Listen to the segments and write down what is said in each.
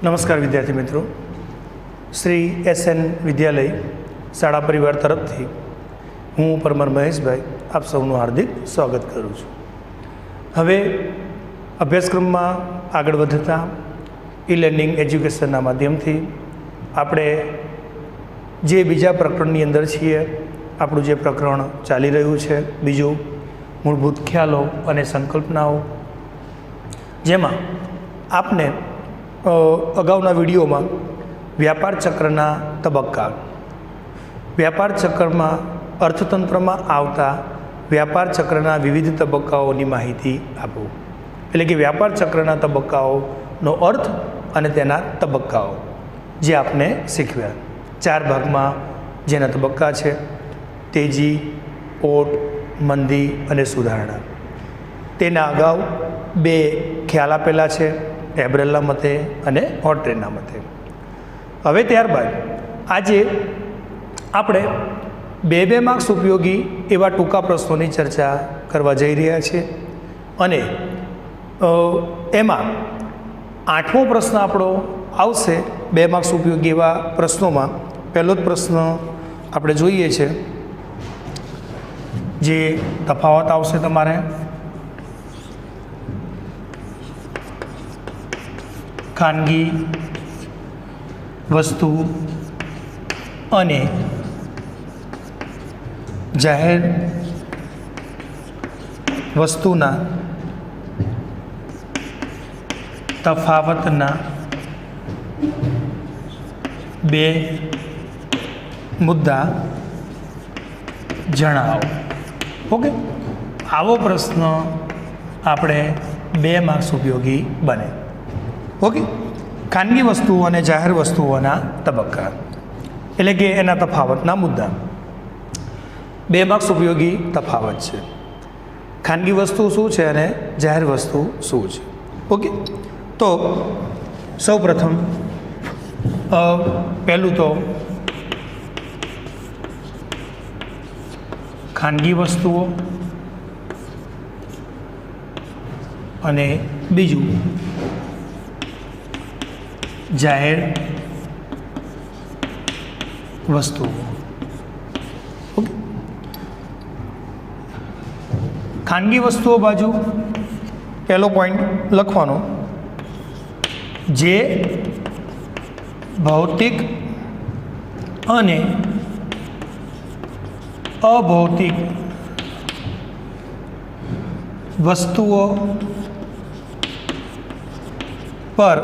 નમસ્કાર વિદ્યાર્થી મિત્રો, શ્રી SN વિદ્યાલય શાળા પરિવાર તરફથી હું પરમાર મહેશભાઈ આપ સૌનું હાર્દિક સ્વાગત કરું છું. હવે અભ્યાસક્રમમાં આગળ વધતા ઈ-લર્નિંગ એજ્યુકેશનના માધ્યમથી આપણે જે બીજા પ્રકરણની અંદર છીએ, આપણું જે પ્રકરણ ચાલી રહ્યું છે બીજું મૂળભૂત ખ્યાલો અને સંકલ્પનાઓ, જેમાં આપને અગાઉના વિડીયોમાં વ્યાપાર ચક્રના તબક્કા, વ્યાપાર ચક્રમાં અર્થતંત્રમાં આવતા વ્યાપાર ચક્રના વિવિધ તબક્કાઓની માહિતી આપો. એટલે કે વ્યાપાર ચક્રના તબક્કાઓનો અર્થ અને તેના તબક્કાઓ જે આપને શીખવ્યા. 4 ભાગમાં જેના તબક્કા છે: તેજી, ઓટ, મંદી અને સુધારણા. તેના અગાઉ 2 ખ્યાલ આપેલા છે, એબ્રેલના મતે અને હોર્ટેના મતે. હવે ત્યારબાદ આજે આપણે 2 માર્ક્સ ઉપયોગી એવા ટૂંકા પ્રશ્નોની ચર્ચા કરવા જઈ રહ્યા છીએ અને એમાં 8મો પ્રશ્ન આપણો આવશે 2 માર્ક્સ ઉપયોગી એવા પ્રશ્નોમાં. પહેલો જ પ્રશ્ન આપણે જોઈએ છે, જે તફાવત આવશે તમારે ખાનગી વસ્તુ અને જાહેર વસ્તુના તફાવતના 2 મુદ્દા જણાવો. ઓકે, આવો પ્રશ્ન આપણે 2 માર્ક્સ ઉપયોગી બને. ઓકે, ખાનગી વસ્તુઓ અને જાહેર વસ્તુઓના તબક્કા એટલે કે એના તફાવતના મુદ્દા. 2 માર્ક્સ ઉપયોગી તફાવત છે. ખાનગી વસ્તુ શું છે અને જાહેર વસ્તુ શું છે? ઓકે, તો સૌ પ્રથમ પહેલું તો ખાનગી વસ્તુઓ અને બીજું જાહેર વસ્તુઓ. ઓકે, ખાનગી વસ્તુઓ બાજુ પહેલો પોઈન્ટ લખવાનો, જે ભૌતિક અને અભૌતિક વસ્તુઓ પર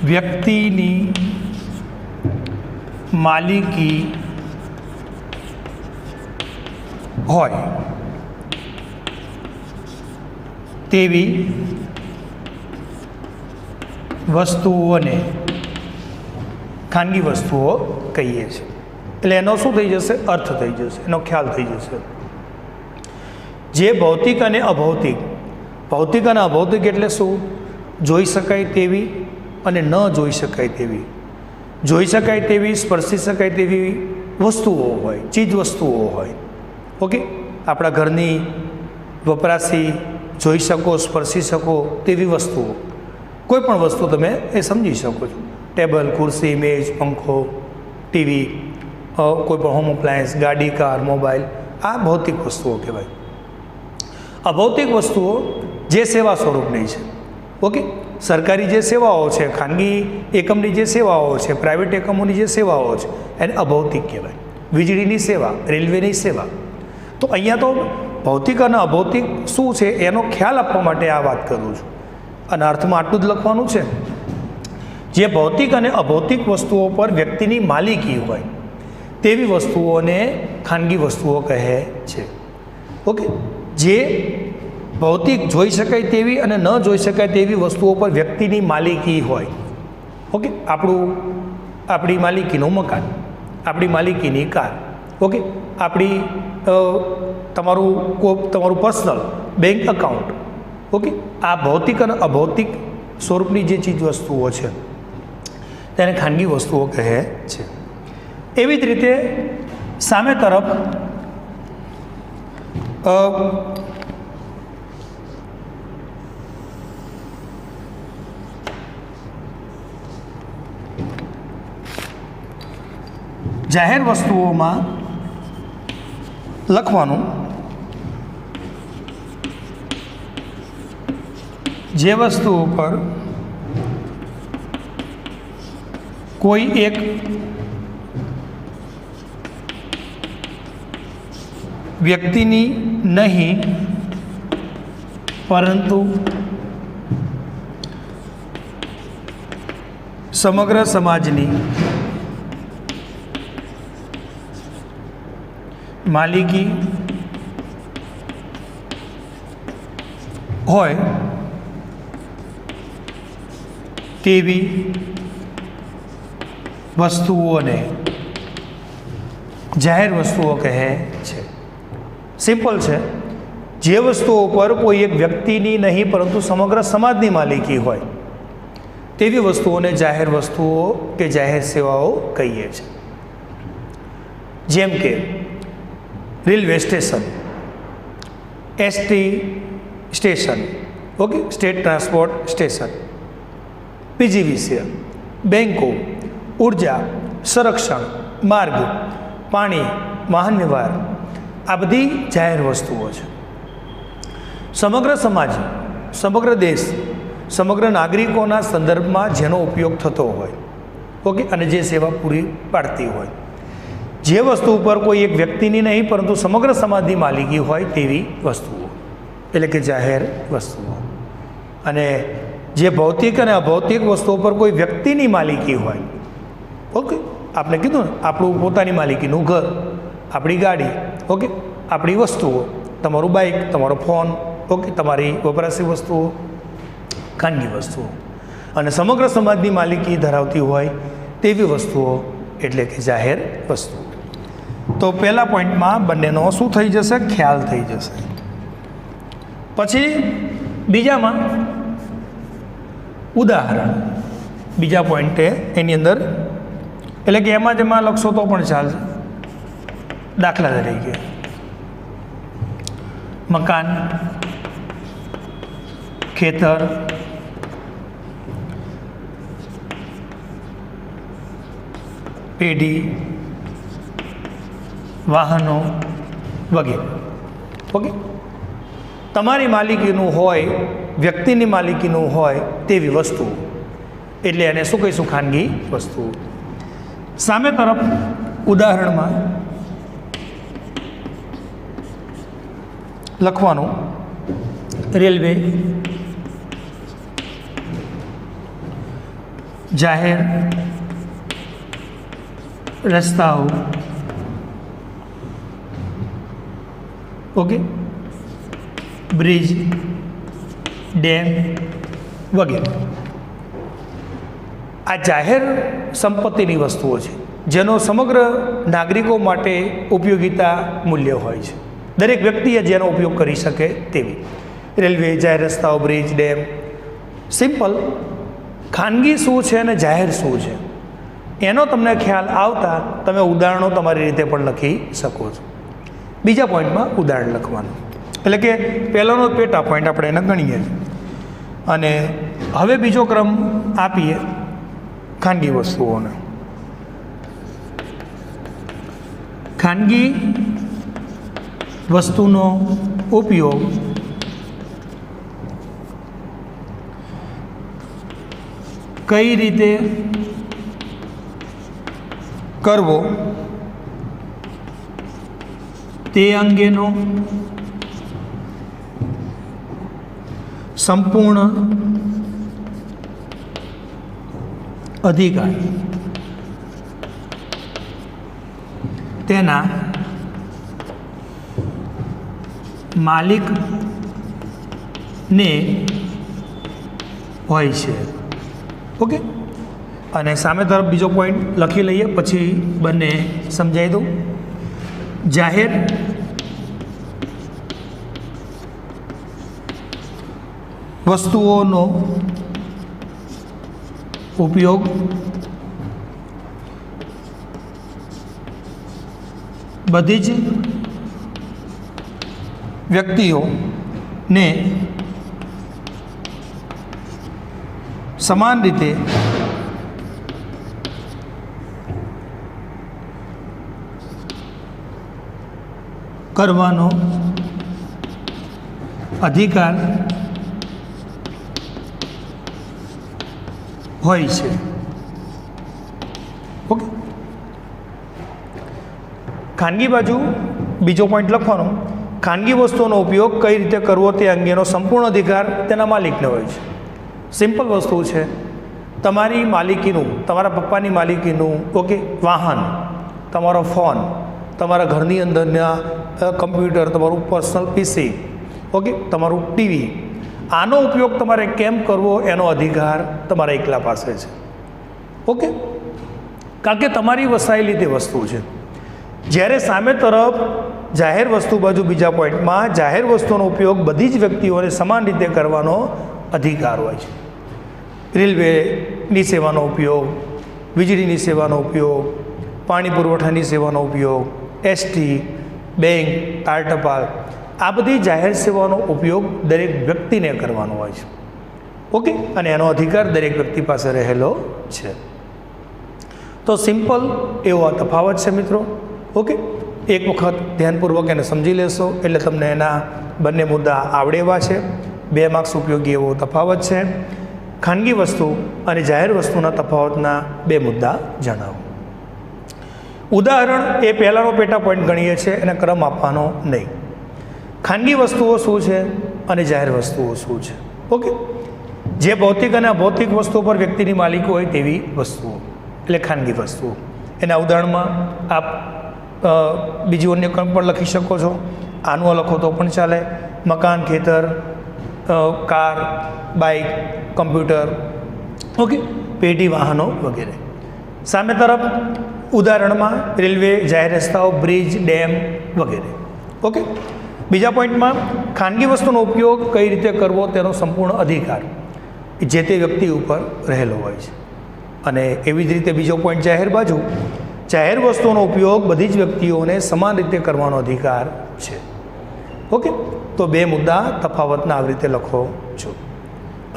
વ્યક્તિની માલિકી હોય તેવી વસ્તુઓને ખાનગી વસ્તુઓ કહીએ છીએ. એટલે એનો શું થઈ જશે? અર્થ થઈ જશે, એનો ખ્યાલ થઈ જશે. જે ભૌતિક અને અભૌતિક, ભૌતિક અને અભૌતિક એટલે શું? જોઈ શકાય તેવી અને ન જોઈ શકાય તેવી, જોઈ શકાય તેવી, સ્પર્શી શકાય તેવી વસ્તુઓ હોય, ચીજ વસ્તુઓ હોય. ઓકે, આપણા ઘરની વપરાશી, જોઈ શકો, સ્પર્શી શકો તેવી વસ્તુઓ, કોઈ પણ વસ્તુ તમે એ સમજી શકો છો. ટેબલ, ખુરશી, મેજ, પંખો, ટીવી, કોઈ પણ હોમ અપ્લાયન્સ, ગાડી, કાર, મોબાઈલ, આ ભૌતિક વસ્તુઓ કહેવાય. અભૌતિક વસ્તુઓ જે સેવા સ્વરૂપની છે. ઓકે, સરકારી જે સેવાઓ છે, ખાનગી એકમની જે સેવાઓ છે, પ્રાઇવેટ એકમોની જે સેવાઓ છે, એને અભૌતિક કહેવાય. વીજળીની સેવા, રેલવેની સેવા. તો અહીંયા તો ભૌતિક અને અભૌતિક શું છે એનો ખ્યાલ આપવા માટે આ વાત કરું છું. અને અર્થમાં આટલું જ લખવાનું છે, જે ભૌતિક અને અભૌતિક વસ્તુઓ પર વ્યક્તિની માલિકી હોય તેવી વસ્તુઓને ખાનગી વસ્તુઓ કહે છે. ઓકે, જે ભૌતિક જોઈ શકાય તેવી અને ન જોઈ શકાય તેવી વસ્તુઓ પર વ્યક્તિની માલિકી હોય. ઓકે, આપણી માલિકીનું મકાન, આપણી માલિકીની કાર, ઓકે, આપણી તમારું પર્સનલ બેંક અકાઉન્ટ. ઓકે, આ ભૌતિક અને અભૌતિક સ્વરૂપની જે ચીજ વસ્તુઓ છે તેને ખાનગી વસ્તુઓ કહે છે. એવી જ રીતે સામે તરફ જાહેર વસ્તુઓમાં લખવાનું જે વસ્તુઓ પર કોઈ એક વ્યક્તિની નહીં પરંતુ સમગ્ર સમાજની માલિકી હોય તેવી વસ્તુઓને જાહેર વસ્તુઓ કહે છે. સિમ્પલ છે. જે વસ્તુઓ પર કોઈ એક વ્યક્તિની નહીં પરંતુ સમગ્ર સમાજની માલિકી હોય તેવી વસ્તુઓને જાહેર વસ્તુઓ કે જાહેર સેવાઓ કહીએ છીએ. જેમ કે railway station, ST station, okay, state transport station, PGVCL, બેન્કો, ઉર્જા, સંરક્ષણ, માર્ગ, પાણી, વાહન વ્યવહાર, આ બધી જાહેર વસ્તુઓ છે. સમગ્ર સમાજ, સમગ્ર દેશ, સમગ્ર નાગરિકોના સંદર્ભમાં જેનો ઉપયોગ થતો હોય, ઓકે, અને જે સેવા પૂરી પાડતી હોય, જે વસ્તુ ઉપર કોઈ એક વ્યક્તિની નહીં પરંતુ સમગ્ર સમાજની માલિકી હોય તેવી વસ્તુઓ એટલે કે જાહેર વસ્તુઓ. અને જે ભૌતિક અને અભૌતિક વસ્તુઓ પર કોઈ વ્યક્તિની માલિકી હોય, ઓકે, આપણે કીધું ને, આપણું પોતાની માલિકીનું ઘર, આપણી ગાડી, ઓકે, આપણી વસ્તુઓ, તમારું બાઇક, તમારો ફોન, ઓકે, તમારી વપરાશી વસ્તુઓ, ખાનગી વસ્તુઓ, અને સમગ્ર સમાજની માલિકી ધરાવતી હોય તેવી વસ્તુઓ એટલે કે જાહેર વસ્તુઓ. તો પહેલા પોઈન્ટમાં બંનેનો શું થઈ જશે? ખ્યાલ થઈ જશે. પછી બીજામાં ઉદાહરણ, બીજા પોઈન્ટે એની અંદર, એટલે કે એમાં જ એમાં લખશો તો પણ ચાલશે. દાખલા તરીકે મકાન, ખેતર, પેઢી, વાહનો વગેરે, ઓકે, તમારી માલિકીનું હોય, વ્યક્તિની માલિકીનું હોય તેવી વસ્તુ એટલે એને શું કહીશું? ખાનગી વસ્તુ. સામે તરફ ઉદાહરણમાં લખવાનું રેલવે, જાહેર રસ્તાઓ, ઓકે, બ્રિજ, ડેમ વગેરે. આ જાહેર સંપત્તિની વસ્તુઓ છે જેનો સમગ્ર નાગરિકો માટે ઉપયોગિતા મૂલ્ય હોય છે. દરેક વ્યક્તિએ જેનો ઉપયોગ કરી શકે તેવી. રેલવે, જાહેર રસ્તાઓ, બ્રિજ, ડેમ. સિમ્પલ. ખાનગી શું છે અને જાહેર શું છે એનો તમને ખ્યાલ આવતા તમે ઉદાહરણો તમારી રીતે પણ લખી શકો છો. બીજા પોઈન્ટમાં ઉદાહરણ લખવાનું, એટલે કે પહેલાંનો પેટા પોઈન્ટ આપણે એને ગણીએ છીએ. અને હવે બીજો ક્રમ આપીએ ખાનગી વસ્તુઓને. ખાનગી વસ્તુનો ઉપયોગ કઈ રીતે કરવો તે અંગેનો સંપૂર્ણ અધિકાર તેના માલિકને હોય છે. ઓકે, અને સામે તરફ બીજો પોઈન્ટ લખી લઈએ, પછી બંને સમજાવી દઉં. જાહેર વસ્તુઓનો ઉપયોગ બધી જ વ્યક્તિઓને સમાન રીતે કરવાનો અધિકાર હોય છે. ઓકે, ખાનગી બાજુ બીજો પોઈન્ટ લખવાનો, ખાનગી વસ્તુઓનો ઉપયોગ કઈ રીતે કરવો તે અંગેનો સંપૂર્ણ અધિકાર તેના માલિકને હોય છે. સિમ્પલ વસ્તુ છે, તમારી માલિકીનું, તમારા પપ્પાની માલિકીનું ઓકે વાહન, તમારો ફોન, તમારા ઘરની અંદરના કમ્પ્યુટર, તમારું પર્સનલ પીસી, ઓકે, તમારું ટીવી, આનો ઉપયોગ તમારે કેમ કરવો એનો અધિકાર તમારા એકલા પાસે છે. ઓકે, કારણ કે તમારી વસાયેલી તે વસ્તુ છે. જ્યારે સામે તરફ જાહેર વસ્તુ બાજુ બીજા પોઈન્ટમાં જાહેર વસ્તુનો ઉપયોગ બધી જ વ્યક્તિઓને સમાન રીતે કરવાનો અધિકાર હોય છે. રેલવેની સેવાનો ઉપયોગ, વીજળીની સેવાનો ઉપયોગ, પાણી પુરવઠાની સેવાનો ઉપયોગ, એસટી, બેંક, તાર ટપાલ, આ બધી જાહેર સેવાનો ઉપયોગ દરેક વ્યક્તિને કરવાનો હોય છે. ઓકે, અને એનો અધિકાર દરેક વ્યક્તિ પાસે રહેલો છે. તો સિમ્પલ એવો આ તફાવત છે મિત્રો. ઓકે, એક વખત ધ્યાનપૂર્વક એને સમજી લેશો એટલે તમને એના બંને મુદ્દા આવડે એવા છે. 2 માર્ક્સ ઉપયોગી એવો તફાવત છે. ખાનગી વસ્તુ અને જાહેર વસ્તુના તફાવતના 2 મુદ્દા જણાવો. ઉદાહરણ એ પહેલાંનો પેટા પોઈન્ટ ગણીએ છીએ, એને ક્રમ આપવાનો નહીં. ખાનગી વસ્તુઓ શું છે અને જાહેર વસ્તુઓ શું છે? ઓકે, જે ભૌતિક અને અભૌતિક વસ્તુઓ પર વ્યક્તિની માલિકી હોય તેવી વસ્તુઓ એટલે ખાનગી વસ્તુઓ. એના ઉદાહરણમાં આપ બીજી અન્ય કંઈ પણ લખી શકો છો. આનું લખો તો પણ ચાલે. મકાન, ખેતર, કાર, બાઇક, કમ્પ્યુટર, ઓકે, પેઢી, વાહનો વગેરે. સામે તરફ ઉદાહરણમાં રેલવે, જાહેર રસ્તાઓ, બ્રિજ, ડેમ વગેરે. ઓકે, બીજા પોઈન્ટમાં ખાનગી વસ્તુનો ઉપયોગ કઈ રીતે કરવો તેનો સંપૂર્ણ અધિકાર જે તે વ્યક્તિ ઉપર રહેલો હોય છે. અને એવી જ રીતે બીજો પોઈન્ટ જાહેર બાજુ, જાહેર વસ્તુઓનો ઉપયોગ બધી જ વ્યક્તિઓને સમાન રીતે કરવાનો અધિકાર છે. ઓકે, તો 2 મુદ્દા તફાવતના આવી રીતે લખો છો.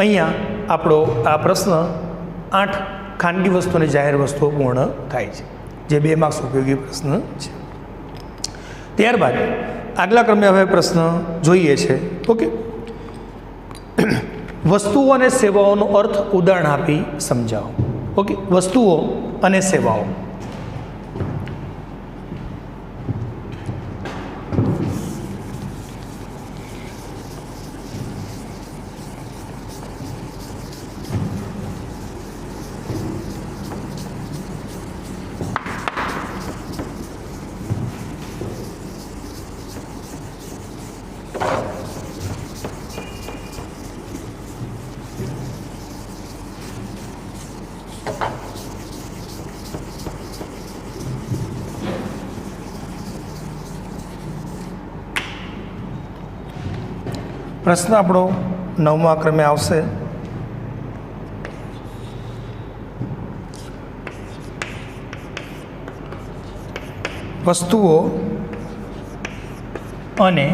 અહીંયા આપણો આ પ્રશ્ન 8 ખાનગી વસ્તુ અને જાહેર વસ્તુઓ પૂર્ણ થાય છે, જે 2 માર્ક્સ ઉપયોગી પ્રશ્ન છે. ત્યારબાદ આગલા ક્રમે હવે પ્રશ્ન જોઈએ છે. ઓકે, વસ્તુઓ અને સેવાઓનો અર્થ ઉદાહરણ આપી સમજાવો. ઓકે, વસ્તુઓ અને સેવાઓ. પ્રશ્ન આપણો 9મા ક્રમે આવશે. વસ્તુઓ અને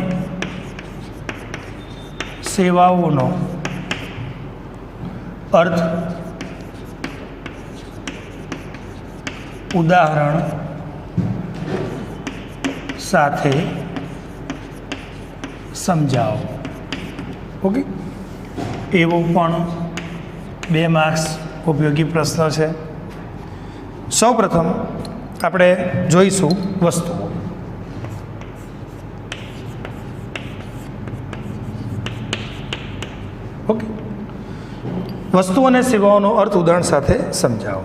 સેવાઓનો અર્થ ઉદાહરણ સાથે સમજાવો. ઓકે, એવો પણ 2 માર્ક્સ ઉપયોગી પ્રશ્ન છે. સૌ પ્રથમ આપણે જોઈશું વસ્તુઓ. ઓકે, વસ્તુઓ અને સેવાઓનો અર્થ ઉદાહરણ સાથે સમજાવો.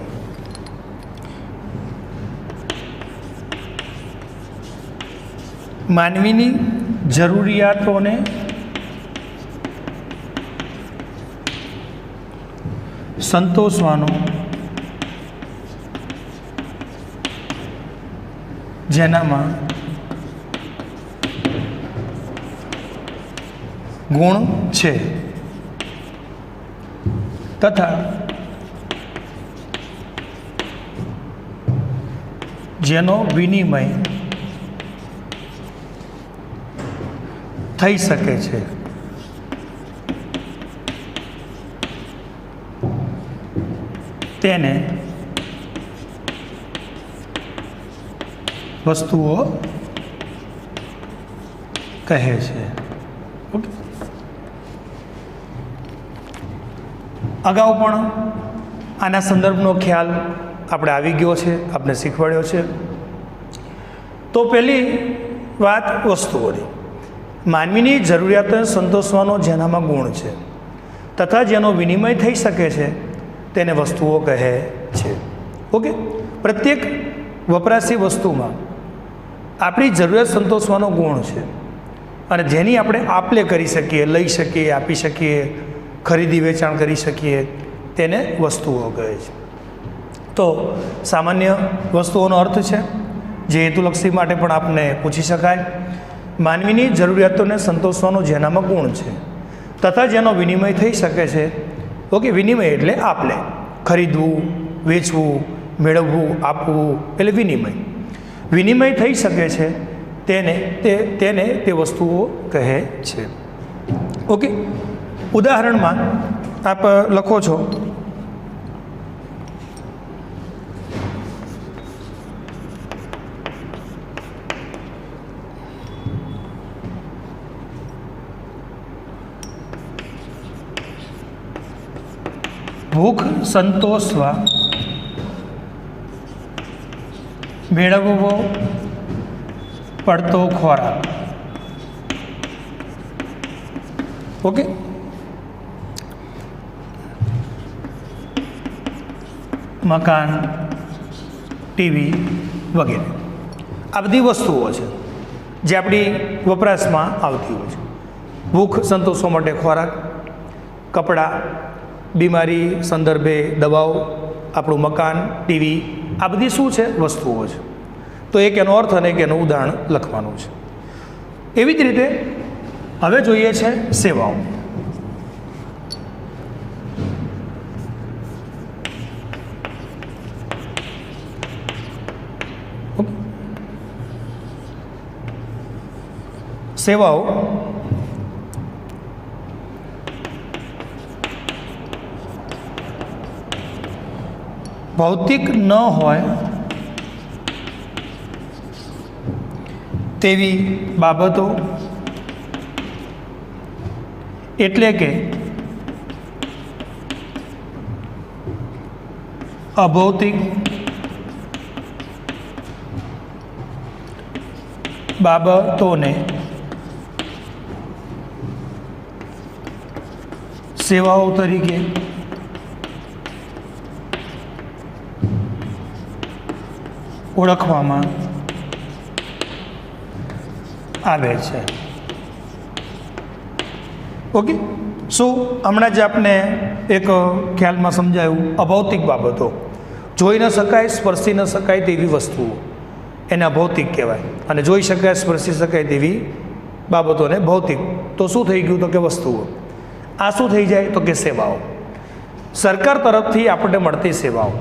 માનવીની જરૂરિયાતોને સંતોષવાનો જેનામાં ગુણ છે તથા જેનો વિનિમય થઈ શકે છે. તેને વસ્તુઓ કહે છે. ઓકે, અગાઉ પણ આના સંદર્ભનો ખ્યાલ આપણે આવી ગયો છે, આપણે શીખવાડ્યો છે. તો પહેલી વાત વસ્તુઓની. માનવીની જરૂરિયાતોને સંતોષવાનો જેનામાં ગુણ છે તથા જેનો વિનિમય થઈ શકે છે તેને વસ્તુઓ કહે છે. ઓકે, પ્રત્યેક વપરાશી વસ્તુમાં આપણી જરૂરિયાત સંતોષવાનો ગુણ છે અને જેની આપણે આપ-લે કરી શકીએ, લઈ શકીએ, આપી શકીએ, ખરીદી વેચાણ કરી શકીએ તેને વસ્તુઓ કહે છે. તો સામાન્ય વસ્તુઓનો અર્થ છે જે હેતુલક્ષી માટે પણ આપને પૂછી શકાય. માનવીની જરૂરિયાતોને સંતોષવાનો જેનામાં ગુણ છે તથા જેનો વિનિમય થઈ શકે છે. ઓકે, વિનિમય એટલે આપ-લે, ખરીદવું, વેચવું, મેળવવું, આપવું એટલે વિનિમય. વિનિમય થઈ શકે છે તેને તે વસ્તુઓ કહે છે. ઓકે, ઉદાહરણમાં આપ લખો છો ભૂખ સંતોષવા મેળવવો પડતો ખોરાક. ઓકે, મકાન, ટીવી વગેરે આ બધી વસ્તુઓ છે જે આપણી વપરાશમાં આવતી હોય છે. ભૂખ સંતોષવા માટે ખોરાક, કપડાં, બીમારી સંદર્ભે દવાઓ, આપણું મકાન, ટીવી આ બધી શું છે? વસ્તુઓ છે. તો એક એનો અર્થ અને એક એનું ઉદાહરણ લખવાનું છે. એવી જ રીતે હવે જોઈએ છે સેવાઓ. સેવાઓ ભૌતિક ન હોય તેવી બાબતો એટલે કે અભૌતિક બાબતોને સેવાઓ તરીકે ઓળખવામાં આવે છે. ઓકે, શું હમણાં જ આપને એક ખ્યાલમાં સમજાયું, અભૌતિક બાબતો, જોઈ ન શકાય, સ્પર્શી ન શકાય તેવી વસ્તુઓ એને અભૌતિક કહેવાય અને જોઈ શકાય, સ્પર્શી શકાય તેવી બાબતોને ભૌતિક. તો શું થઈ ગયું? તો કે વસ્તુઓ. આ શું થઈ જાય? તો કે સેવાઓ. સરકાર તરફથી આપણને મળતી સેવાઓ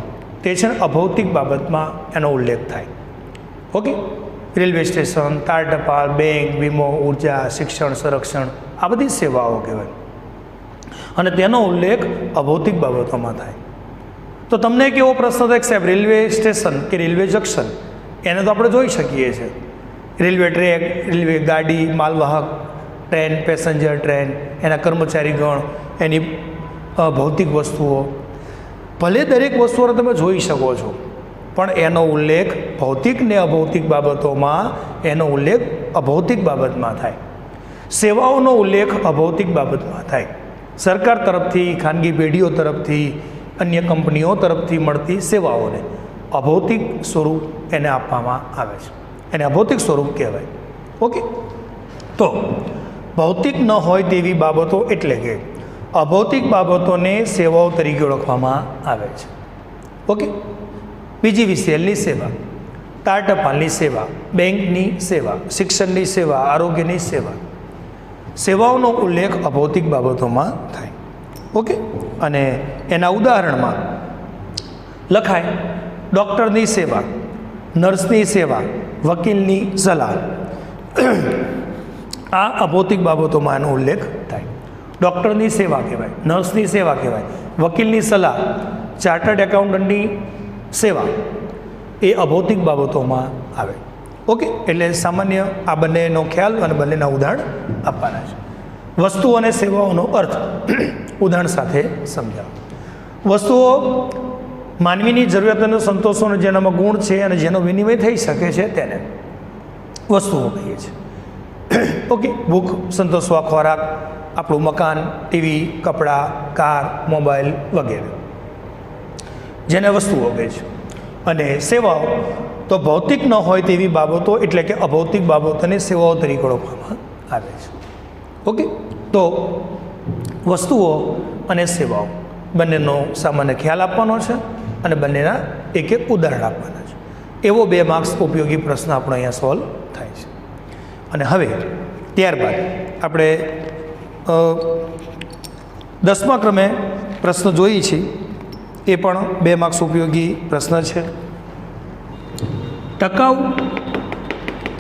તે છે અભૌતિક બાબતમાં એનો ઉલ્લેખ થાય. ઓકે, રેલવે સ્ટેશન, તાર ટપાલ, બેંક, વીમો, ઉર્જા, શિક્ષણ, સંરક્ષણ આ બધી સેવાઓ કહેવાય અને તેનો ઉલ્લેખ અભૌતિક બાબતોમાં થાય. તો તમને એક એવો પ્રશ્ન થાય કે સાહેબ રેલવે સ્ટેશન કે રેલવે જંક્શન એને તો આપણે જોઈ શકીએ છીએ, રેલવે ટ્રેક, રેલવે ગાડી, માલવાહક ટ્રેન, પેસેન્જર ટ્રેન, એના કર્મચારીગણ, એની ભૌતિક વસ્તુઓ, ભલે દરેક વસ્તુઓને તમે જોઈ શકો છો પણ એનો ઉલ્લેખ ભૌતિક ને અભૌતિક બાબતોમાં એનો ઉલ્લેખ અભૌતિક બાબતમાં થાય. સેવાઓનો ઉલ્લેખ અભૌતિક બાબતમાં થાય. સરકાર તરફથી, ખાનગી પેઢીઓ તરફથી, અન્ય કંપનીઓ તરફથી મળતી સેવાઓને અભૌતિક સ્વરૂપ એને આપવામાં આવે છે, એને અભૌતિક સ્વરૂપ કહેવાય. ઓકે, તો ભૌતિક ન હોય તેવી બાબતો એટલે કે અભૌતિક બાબતોને સેવાઓ તરીકે ઓળખવામાં આવે છે. ઓકે, બીજી વિશેલની સેવા, તાર ટપાલની સેવા, બેંકની સેવા, શિક્ષણની સેવા, આરોગ્યની સેવા, સેવાઓનો ઉલ્લેખ અભૌતિક બાબતોમાં થાય. ઓકે, અને એના ઉદાહરણમાં લખાય ડૉક્ટરની સેવા, નર્સની સેવા, વકીલની સલાહ. આ અભૌતિક બાબતોમાં એનો ઉલ્લેખ થાય. ડૉક્ટરની સેવા કહેવાય, નર્સની સેવા કહેવાય, વકીલની સલાહ, ચાર્ટર્ડ એકાઉન્ટન્ટની સેવા એ અભૌતિક બાબતોમાં આવે. ઓકે, એટલે સામાન્ય આ બંનેનો ખ્યાલ અને બંનેના ઉદાહરણ આપવાના છે. વસ્તુઓ અને સેવાઓનો અર્થ ઉદાહરણ સાથે સમજાવો. વસ્તુઓ માનવીની જરૂરિયાતોને સંતોષોનો જેનામાં ગુણ છે અને જેનો વિનિમય થઈ શકે છે તેને વસ્તુઓ કહીએ છીએ. ઓકે, ભૂખ સંતોષવા ખોરાક, આપણું મકાન, ટીવી, કપડાં, કાર, મોબાઈલ વગેરે જેને વસ્તુઓ કહે છે. અને સેવાઓ તો ભૌતિક ન હોય તેવી બાબતો એટલે કે અભૌતિક બાબતોને સેવાઓ તરીકે ઓળખવામાં આવે છે. ઓકે, તો વસ્તુઓ અને સેવાઓ બંનેનો સામાન્ય ખ્યાલ આપવાનો છે અને બંનેના એક એક ઉદાહરણ આપવાના છે. એવો 2 માર્ક્સ ઉપયોગી પ્રશ્ન આપણો અહીંયા સોલ્વ થાય છે. અને હવે ત્યારબાદ આપણે 10મા ક્રમે પ્રશ્ન જોઈએ છીએ. એ પણ 2 માર્ક્સ ઉપયોગી પ્રશ્ન છે. ટકાઉ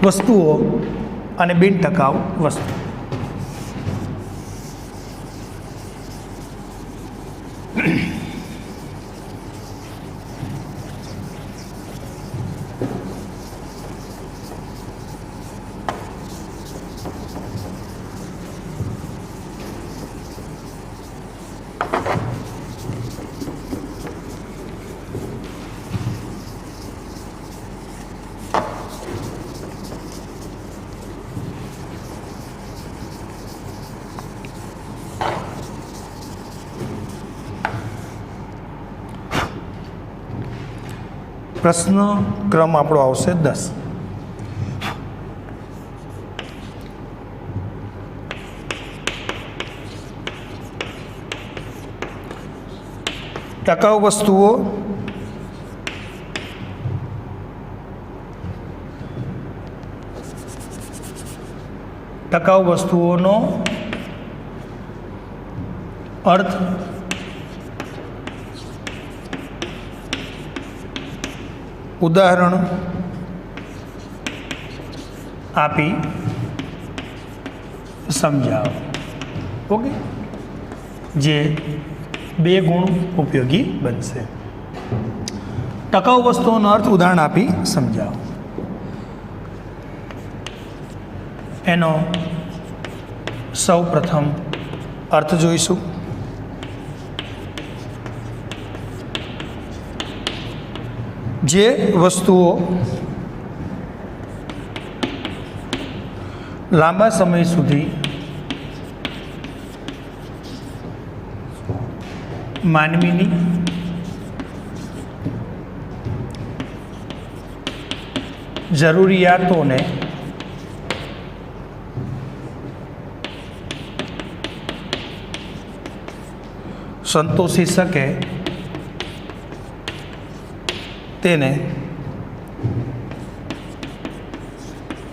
વસ્તુઓ અને બિન ટકાઉ વસ્તુઓ. પ્રશ્ન ક્રમ આપણો આવશે 10. ટકાઉ વસ્તુઓ ટકાઉ વસ્તુઓનો અર્થ ઉદાહરણ આપી સમજાવો. ઓકે, જે 2 ગુણ ઉપયોગી બનશે. ટકાઉ વસ્તુઓનો અર્થ ઉદાહરણ આપી સમજાવો. એનો સૌ પ્રથમ અર્થ જોઈશું. જે વસ્તુઓ લાંબા સમય સુધી માનવીની જરૂરિયાતોને સંતોષી શકે તેને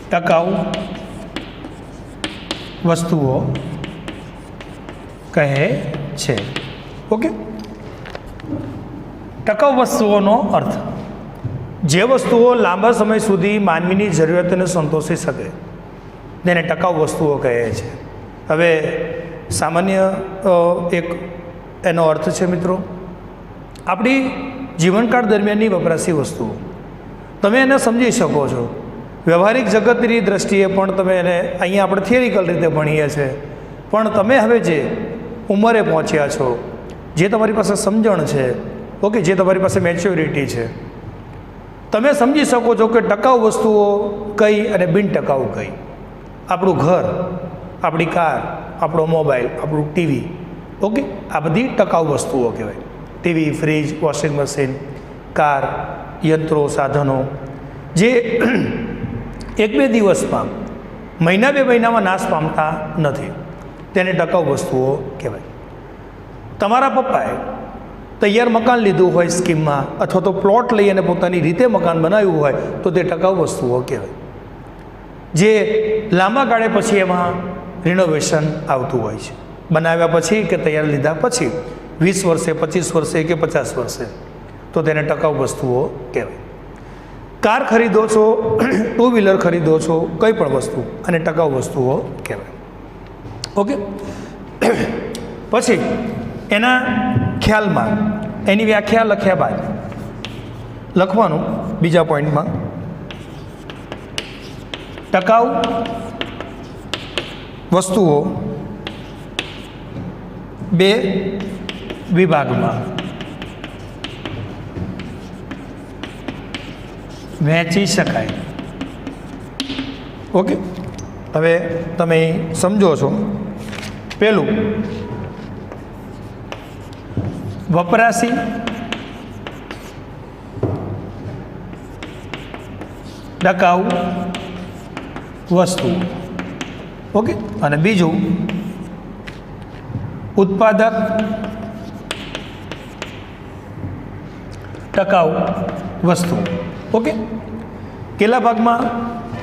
ટકાઉ વસ્તુઓ કહે છે. ઓકે, ટકાઉ વસ્તુઓનો અર્થ જે વસ્તુઓ લાંબા સમય સુધી માનવીની જરૂરિયાતોને સંતોષી શકે તેને ટકાઉ વસ્તુઓ કહે છે. હવે સામાન્ય એક એનો અર્થ છે મિત્રો, આપણી જીવનકાળ દરમિયાનની વપરાશી વસ્તુઓ. તમે એને સમજી શકો છો. વ્યવહારિક જગતની દ્રષ્ટિએ પણ તમે એને અહીંયા આપણે થિયરિકલ રીતે ભણીએ છીએ, પણ તમે હવે જે ઉંમરે પહોંચ્યા છો, જે તમારી પાસે સમજણ છે, ઓકે, જે તમારી પાસે મેચ્યોરિટી છે, તમે સમજી શકો છો કે ટકાઉ વસ્તુઓ કઈ અને બિન ટકાઉ કઈ. આપણું ઘર, આપણી કાર, આપણો મોબાઈલ, આપણું ટીવી, ઓકે, આ બધી ટકાઉ વસ્તુઓ કહેવાય. TV, fridge, washing machine, car, યંત્રો, સાધનો જે 1-2 દિવસમાં, મહિના 2 મહિનામાં નાશ પામતા નથી, તેને ટકાઉ વસ્તુઓ કહેવાય. તમારા પપ્પાએ તૈયાર મકાન લીધું હોય સ્કીમમાં, અથવા તો પ્લોટ લઈ અને પોતાની રીતે મકાન બનાવ્યું હોય તો તે ટકાઉ વસ્તુઓ કહેવાય, જે લાંબા ગાળે પછી એમાં રિનોવેશન આવતું હોય છે. બનાવ્યા પછી કે તૈયાર લીધા પછી 20 વર્ષે, 25 વર્ષે કે 50 વર્ષે, તો તેને ટકાઉ વસ્તુઓ કહેવાય. કાર ખરીદો છો, 2 વ્હીલર ખરીદો છો, કંઈ પણ વસ્તુ, અને ટકાઉ વસ્તુઓ કહેવાય. ઓકે, પછી એના ખ્યાલમાં એની વ્યાખ્યા લખ્યા બાદ લખવાનું બીજા પોઈન્ટમાં ટકાઉ વસ્તુઓ બે વિભાગમાં વહેંચી શકાય. ઓકે, હવે તમે સમજો છો. પહેલું, વપરાશી ટકાઉ વસ્તુ. ઓકે, અને બીજું ઉત્પાદક ટકાઉ વસ્તુ. ઓકે, કેટલા ભાગમાં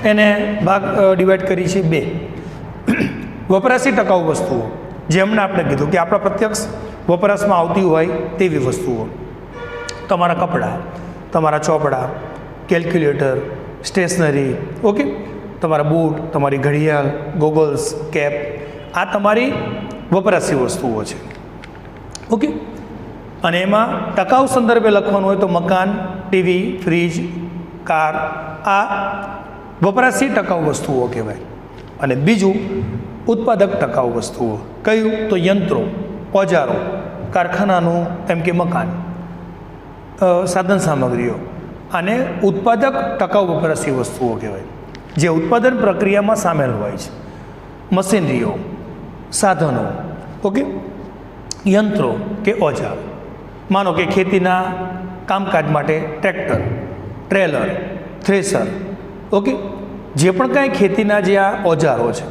એને ભાગ ડિવાઈડ કરી છે? બે. વપરાશી ટકાઉ વસ્તુઓ, જે હમણાં આપણે કીધું કે આપણા પ્રત્યક્ષ વપરાશમાં આવતી હોય તેવી વસ્તુઓ. તમારા કપડાં, તમારા ચોપડા, કેલ્ક્યુલેટર, સ્ટેશનરી. ઓકે, તમારા બૂટ, તમારી ઘડિયાળ, ગોગલ્સ, કેપ, આ તમારી વપરાશી વસ્તુઓ છે. ઓકે, અને એમાં ટકાઉ સંદર્ભે લખવાનું હોય તો મકાન, ટીવી, ફ્રીજ, કાર, આ વપરાશી ટકાઉ વસ્તુઓ કહેવાય. અને બીજું ઉત્પાદક ટકાઉ વસ્તુઓ. કયું? તો યંત્રો, ઓજારો, કારખાનાનું એમ કે મકાન, સાધન સામગ્રીઓ. આને ઉત્પાદક ટકાઉ વપરાશી વસ્તુઓ કહેવાય, જે ઉત્પાદન પ્રક્રિયામાં સામેલ હોય છે. મશીનરીઓ, સાધનો, ઓકે, યંત્રો કે ઓજારો. માનો કે ખેતીના કામકાજ માટે ટ્રેક્ટર, ટ્રેલર, થ્રેસર. ઓકે, જે પણ કાંઈ ખેતીના જે આ ઓજારો છે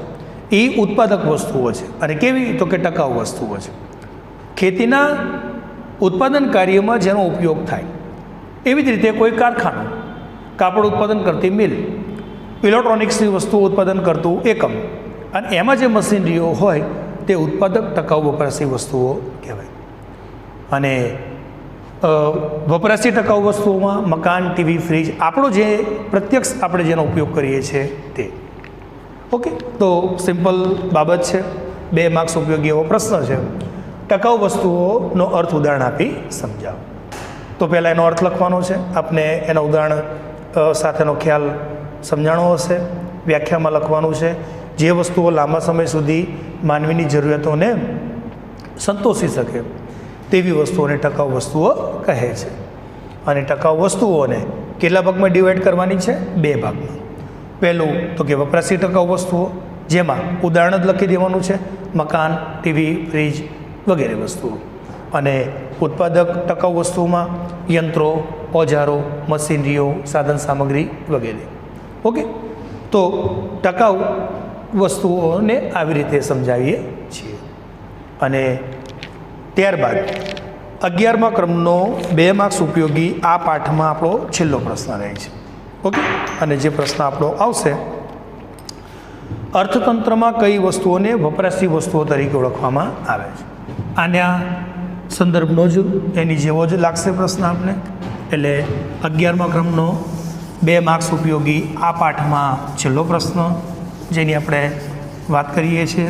એ ઉત્પાદક વસ્તુઓ છે. અને કેવી? તો કે ટકાઉ વસ્તુઓ છે. ખેતીના ઉત્પાદન કાર્યમાં જેનો ઉપયોગ થાય. એવી જ રીતે કોઈ કારખાનું, કાપડ ઉત્પાદન કરતી મિલ, ઇલેક્ટ્રોનિક્સની વસ્તુઓ ઉત્પાદન કરતું એકમ, અને એમાં જે મશીનરીઓ હોય તે ઉત્પાદક ટકાઉ વપરાશી વસ્તુઓ કહેવાય. અને વપરાશી ટકાઉ વસ્તુઓમાં મકાન, ટીવી, ફ્રીજ, આપણો જે પ્રત્યક્ષ આપણે જેનો ઉપયોગ કરીએ છીએ તે. ઓકે, તો સિમ્પલ બાબત છે. 2 માર્ક્સ ઉપયોગી એવો પ્રશ્ન છે. ટકાઉ વસ્તુઓનો અર્થ ઉદાહરણ આપી સમજાવો. તો પહેલાં એનો અર્થ લખવાનો છે. આપને એના ઉદાહરણ સાથેનો ખ્યાલ સમજાણો હશે. વ્યાખ્યામાં લખવાનું છે. જે વસ્તુઓ લાંબા સમય સુધી માનવીની જરૂરિયાતોને સંતોષી શકે તેવી વસ્તુઓને ટકાઉ વસ્તુઓ કહે છે. અને ટકાઉ વસ્તુઓને કેટલા ભાગમાં ડિવાઈડ કરવાની છે? 2 ભાગમાં. પહેલું તો કે વપરાશી ટકાઉ વસ્તુઓ, જેમાં ઉદાહરણ જ લખી દેવાનું છે, મકાન, ટીવી, ફ્રીજ વગેરે વસ્તુઓ. અને ઉત્પાદક ટકાઉ વસ્તુઓમાં યંત્રો, ઓજારો, મશીનરીઓ, સાધન સામગ્રી વગેરે. ઓકે, તો ટકાઉ વસ્તુઓને આવી રીતે સમજાવીએ છીએ. અને ત્યારબાદ 11મા ક્રમનો 2 માર્ક્સ ઉપયોગી આ પાઠમાં આપણો છેલ્લો પ્રશ્ન રહે છે. ઓકે, અને જે પ્રશ્ન આપણો આવશે, અર્થતંત્રમાં કઈ વસ્તુઓને વપરાશી વસ્તુઓ તરીકે ઓળખવામાં આવે છે? આના સંદર્ભનો જ એની જેવો જ લાગશે પ્રશ્ન આપને. એટલે 11મા ક્રમનો 2 માર્ક્સ ઉપયોગી આ પાઠમાં છેલ્લો પ્રશ્ન, જેની આપણે વાત કરીએ છીએ.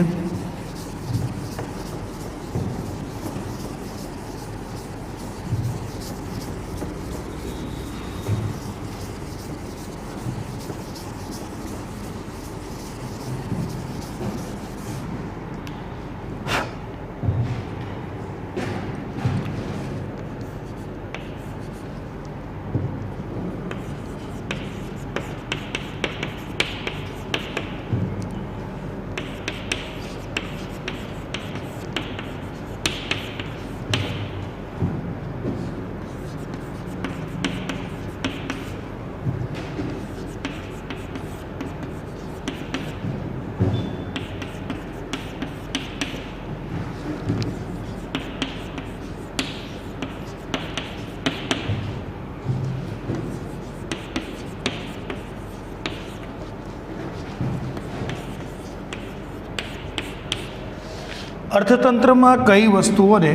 અર્થતંત્રમાં કઈ વસ્તુઓને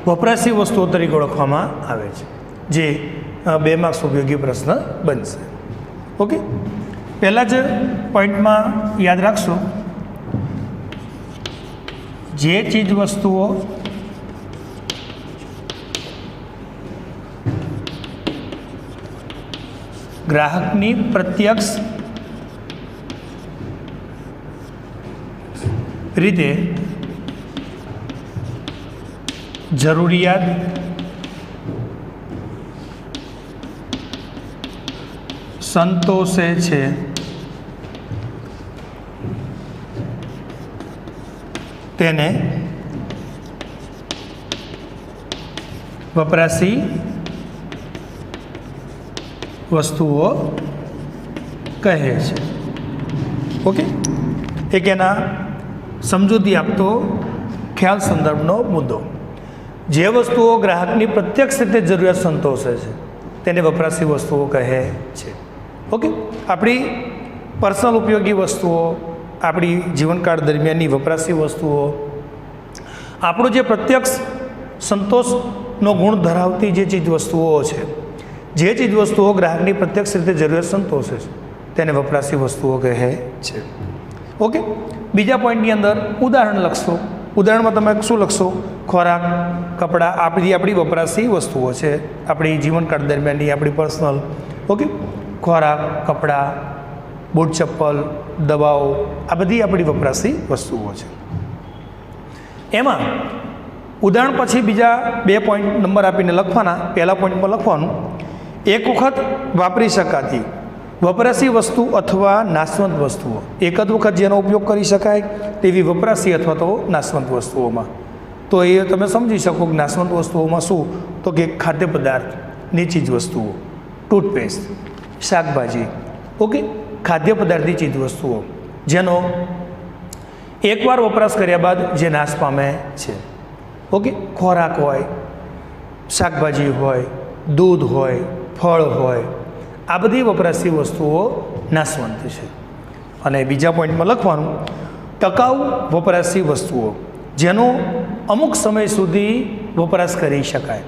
વપરાશી વસ્તુઓ તરીકે ઓળખવામાં આવે છે? જે 2 માર્ક્સ ઉપયોગી પ્રશ્ન બનશે. ઓકે, પહેલાં જ પોઈન્ટમાં યાદ રાખશો, જે ચીજ વસ્તુઓ ગ્રાહકની પ્રત્યક્ષ રીતે જરૂરિયાત સંતોષે છે તેને વપરાશી વસ્તુઓ કહે છે. ઓકે, એક એના સમજૂતી આપતો ખ્યાલ સંદર્ભનો મુદ્દો. જે વસ્તુઓ ગ્રાહકની પ્રત્યક્ષ રીતે જરૂરિયાત સંતોષે છે તેને વપરાશી વસ્તુઓ કહે છે. ઓકે, આપણી પર્સનલ ઉપયોગી વસ્તુઓ, આપણી જીવનકાળ દરમિયાનની વપરાશી વસ્તુઓ, આપણો જે પ્રત્યક્ષ સંતોષનો ગુણ ધરાવતી જે ચીજ વસ્તુઓ છે, જે ચીજ વસ્તુઓ ગ્રાહકની પ્રત્યક્ષ રીતે જરૂરિયાત સંતોષે છે તેને વપરાશી વસ્તુઓ કહે છે. ઓકે, બીજા પોઈન્ટની અંદર ઉદાહરણ લખશો. ઉદાહરણમાં તમે શું લખશો? ખોરાક, કપડાં, આપણી વપરાશી વસ્તુઓ છે, આપણી જીવનકાળ દરમિયાનની આપણી પર્સનલ. ઓકે, ખોરાક, કપડાં, બૂટ ચપ્પલ, દવાઓ, આ બધી આપણી વપરાશી વસ્તુઓ છે. એમાં ઉદાહરણ પછી બીજા 2 પોઈન્ટ નંબર આપીને લખવાના. પહેલા પોઈન્ટમાં લખવાનું એક વખત વાપરી શકાતી વપરાશી વસ્તુ અથવા નાશવંત વસ્તુઓ. એક જ વખત જેનો ઉપયોગ કરી શકાય તેવી વપરાશી અથવા તો નાશવંત વસ્તુઓમાં. તો એ તમે સમજી શકો કે નાશવંત વસ્તુઓમાં શું? તો કે ખાદ્ય પદાર્થની ચીજ વસ્તુઓ, ટૂથપેસ્ટ, શાકભાજી. ઓકે, ખાદ્ય પદાર્થની ચીજ વસ્તુઓ જેનો એકવાર વપરાશ કર્યા બાદ જે નાશ પામે છે. ઓકે, ખોરાક હોય, શાકભાજી હોય, દૂધ હોય, ફળ હોય, આ બધી વપરાશી વસ્તુઓ નાશવંત છે. અને બીજા પોઈન્ટમાં લખવાનું ટકાઉ વપરાશી વસ્તુઓ જેનો અમુક સમય સુધી વપરાશ કરી શકાય.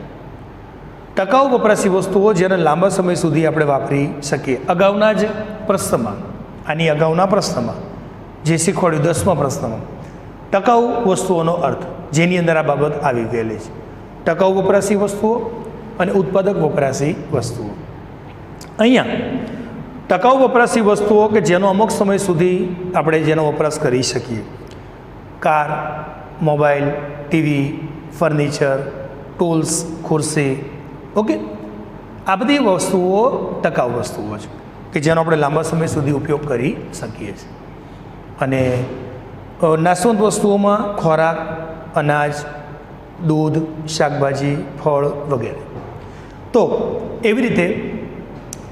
ટકાઉ વપરાશી વસ્તુઓ જેને લાંબા સમય સુધી આપણે વાપરી શકીએ. અગાઉના જ પ્રશ્નમાં, આની અગાઉના પ્રશ્નમાં જે શીખવાડ્યું 10મા પ્રશ્નમાં, ટકાઉ વસ્તુઓનો અર્થ જેની અંદર આ બાબત આવી ગયેલી છે. ટકાઉ વપરાશી વસ્તુઓ અને ઉત્પાદક વપરાશી વસ્તુઓ. અહીંયા ટકાઉ વપરાશી વસ્તુઓ કે જેનો અમુક સમય સુધી આપણે જેનો વપરાશ કરી શકીએ. Car, mobile, TV, furniture, tools, ખુરશી. ઓકે, આ બધી વસ્તુઓ ટકાઉ વસ્તુઓ છે કે જેનો આપણે લાંબા સમય સુધી ઉપયોગ કરી શકીએ છીએ. અને નાશવંત વસ્તુઓમાં ખોરાક, અનાજ, દૂધ, શાકભાજી, ફળ વગેરે. તો એવી રીતે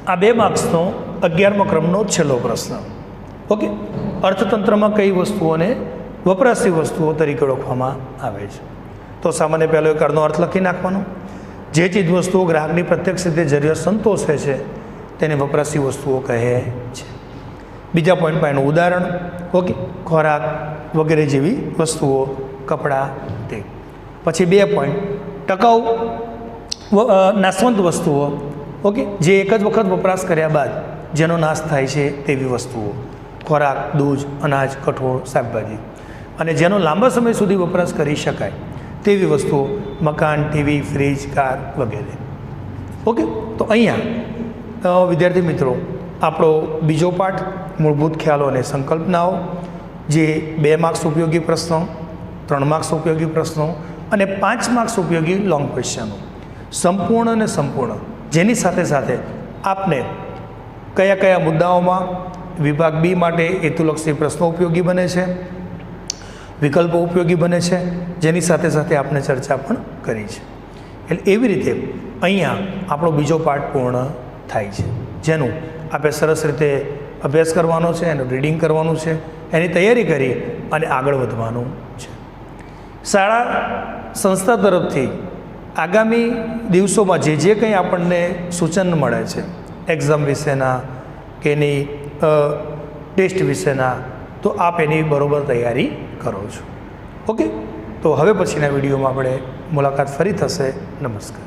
આ 2 માર્ક્સનો 11મા ક્રમનો છેલ્લો પ્રશ્ન. ઓકે, અર્થતંત્રમાં કઈ વસ્તુઓને વપરાશી વસ્તુઓ તરીકે ઓળખવામાં આવે છે? તો સામાન્ય પહેલો એક અર્થ લખી નાખવાનો. જે ચીજ વસ્તુઓ ગ્રાહકની પ્રત્યક્ષ રીતે જરૂરિયાત સંતોષે છે તેને વપરાશી વસ્તુઓ કહે છે. બીજા પોઈન્ટમાં એનું ઉદાહરણ. ઓકે, ખોરાક વગેરે જેવી વસ્તુઓ, કપડાં, તે. પછી 2 પોઈન્ટ ટકાઉ નાશવંત વસ્તુઓ. ઓકે, જે એક જ વખત વપરાશ કર્યા બાદ જેનો નાશ થાય છે તેવી વસ્તુઓ, ખોરાક, દૂધ, અનાજ, કઠોળ, શાકભાજી. અને જેનો લાંબા સમય સુધી વપરાશ કરી શકાય તેવી વસ્તુઓ, મકાન, ટીવી, ફ્રીજ, કાર વગેરે. ઓકે, તો અહીંયા વિદ્યાર્થી મિત્રો આપણો બીજો પાઠ મૂળભૂત ખ્યાલો અને સંકલ્પનાઓ, જે 2 માર્ક્સ ઉપયોગી પ્રશ્નો, 3 માર્ક્સ ઉપયોગી પ્રશ્નો અને 5 માર્ક્સ ઉપયોગી લોંગ ક્વેશ્ચનો સંપૂર્ણ અને સંપૂર્ણ, જેની સાથે સાથે આપને કયા કયા મુદ્દાઓમાં વિભાગ બી માટે હેતુલક્ષી પ્રશ્નો ઉપયોગી બને છે, વિકલ્પો ઉપયોગી બને છે, જેની સાથે સાથે આપણે ચર્ચા પણ કરી છે. એટલે એવી રીતે અહીંયા આપણો બીજો પાઠ પૂર્ણ થાય છે, જેનું આપણે સરસ રીતે અભ્યાસ કરવાનો છે, એનું રીડિંગ કરવાનું છે, એની તૈયારી કરી અને આગળ વધવાનું છે. શાળા સંસ્થા તરફથી આગામી દિવસોમાં જે કંઈ આપણને સૂચન મળે છે એક્ઝામ વિશેના કે એની ટેસ્ટ વિશેના, તો આપ એની બરોબર તૈયારી કરો છો. ઓકે, તો હવે પછીના વિડીયોમાં આપણે મુલાકાત ફરી થશે. નમસ્કાર.